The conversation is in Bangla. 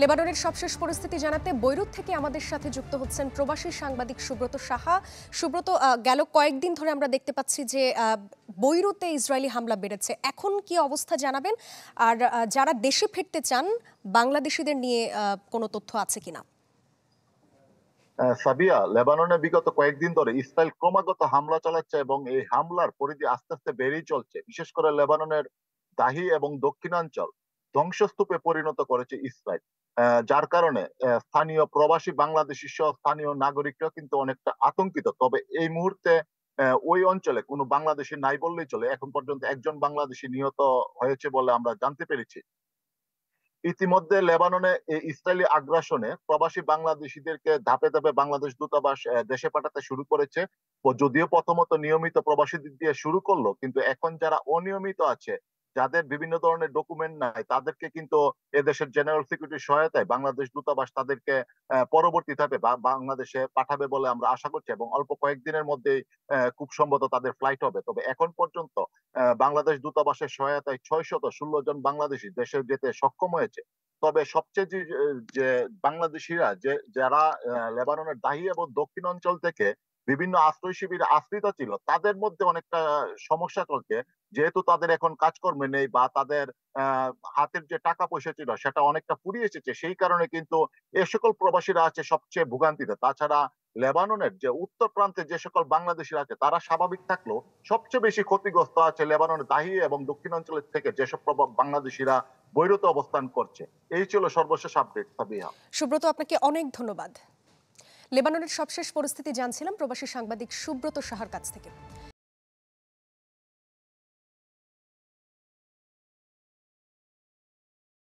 লেবাননের সবশেষ পরিস্থিতি জানাতে বৈরুত থেকে আমাদের সাথে যুক্ত হচ্ছেন প্রবাসী সাংবাদিক সুব্রত সাহা। সুব্রত, গেল কয়েকদিন ধরে আমরা দেখতে পাচ্ছি যে বৈরুতে ইসরায়েলি হামলা বেড়েছে, এখন কি অবস্থা জানাবেন? আর যারা দেশে ফিরতে চান বাংলাদেশিদের নিয়ে কোনো তথ্য আছে কিনা? সাবিয়া, লেবাননে বিগত কয়েকদিন ধরে ইসরায়েল ক্রমাগত হামলা চালাচ্ছে এবং এই হামলার পরিধি আস্তে আস্তে বেড়েই চলছে। বিশেষ করে লেবাননের দাহি এবং দক্ষিণাঞ্চল ধ্বংসস্তূপে পরিণত করেছে ইসরায়েল। যার কারণে স্থানীয় প্রবাসী বাংলাদেশি সহ স্থানীয় নাগরিকরা কিন্তু অনেকটা আতঙ্কিত। তবে এই মুহূর্তে ওই অঞ্চলে কোনো বাংলাদেশি নাই বললেই চলে। এখন পর্যন্ত একজন বাংলাদেশি নিহত হয়েছে বলে আমরা জানতে পেরেছি। ইতিমধ্যে লেবাননে এই ইসরায়েলি আগ্রাসনে প্রবাসী বাংলাদেশিদেরকে ধাপে ধাপে বাংলাদেশ দূতাবাস দেশে পাঠাতে শুরু করেছে। যদিও প্রথমত নিয়মিত প্রবাসীদের দিয়ে শুরু করলো, কিন্তু এখন যারা অনিয়মিত আছে, যাদের বিভিন্ন ধরনের ডকুমেন্ট নাই, তাদেরকে কিন্তু এদেশের জেনারেল সিকিউরিটির সহায়তায় বাংলাদেশ দূতাবাস তাদেরকে পরবর্তী ধাপে বাংলাদেশে পাঠাবে বলে আমরা আশা করছি এবং অল্প কয়েকদিনের মধ্যেই খুব সম্ভবত তাদের ফ্লাইট হবে। তবে এখন পর্যন্ত বাংলাদেশ দূতাবাসের সহায়তায় ৬১৬ জন বাংলাদেশি দেশে যেতে সক্ষম হয়েছে। তবে সবচেয়ে যে বাংলাদেশিরা যারা লেবাননের দাহি এবং দক্ষিণ অঞ্চল থেকে বিভিন্ন আশ্রয় শিবিরে আশ্রিত ছিল, তাদের মধ্যে অনেকটা সমস্যা চলছে। যেহেতু তাদের এখন কাজকর্মে নেই বা তাদের হাতের যে টাকা পয়সা ছিল সেটা অনেকটা ফুরিয়ে এসেছে, সেই কারণে কিন্তু এ সকল প্রবাসীরা আছে সবচেয়ে ভোগান্তিতে। তাছাড়া লেবাননের যে উত্তর প্রান্তে যে সকল বাংলাদেশিরা আছে তারা স্বাভাবিক থাকলেও সবচেয়ে বেশি ক্ষতিগ্রস্ত আছে লেবাননের দাহি এবং দক্ষিণাঞ্চলের থেকে যেসব বাংলাদেশিরা বৈরুতে অবস্থান করছে। এই ছিল সর্বশেষ আপডেট। সাবিহা, সুব্রত, আপনাকে অনেক ধন্যবাদ। লেবাননের সবশেষ পরিস্থিতি জানছিলাম প্রবাসী সাংবাদিক সুব্রত সাহার কাছ থেকে।